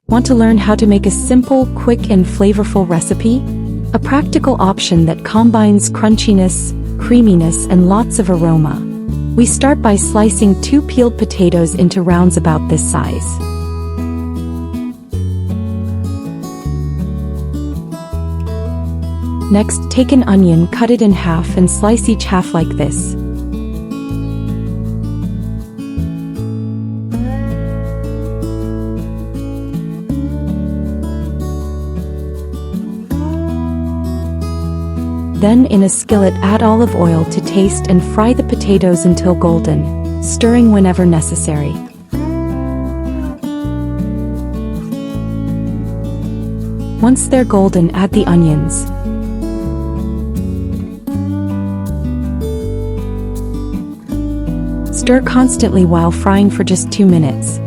Want to learn how to make a simple, quick, and flavorful recipe? A practical option that combines crunchiness, creaminess, and lots of aroma. We start by slicing 2 peeled potatoes into rounds about this size. Next, take an onion, cut it in half, and slice each half like this. Then in a skillet add olive oil to taste and fry the potatoes until golden, stirring whenever necessary. Once they're golden, add the onions. Stir constantly while frying for just 2 minutes.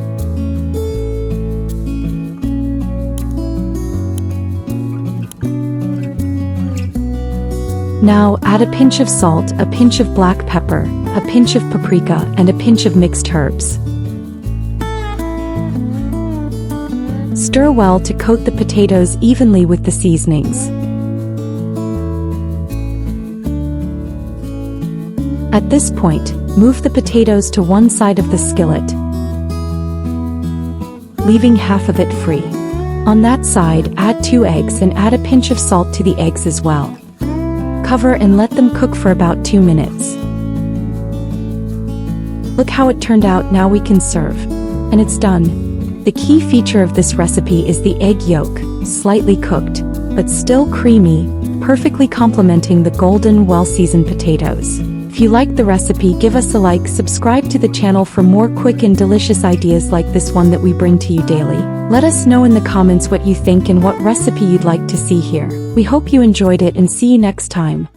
Now add a pinch of salt, a pinch of black pepper, a pinch of paprika, and a pinch of mixed herbs. Stir well to coat the potatoes evenly with the seasonings. At this point, move the potatoes to one side of the skillet, leaving half of it free. On that side, add 2 eggs and add a pinch of salt to the eggs as well. Cover and let them cook for about 2 minutes. Look how it turned out. Now we can serve. And it's done. The key feature of this recipe is the egg yolk, slightly cooked, but still creamy, perfectly complementing the golden, well-seasoned potatoes. If you liked the recipe, give us a like, subscribe to the channel for more quick and delicious ideas like this one that we bring to you daily. Let us know in the comments what you think and what recipe you'd like to see here. We hope you enjoyed it and see you next time.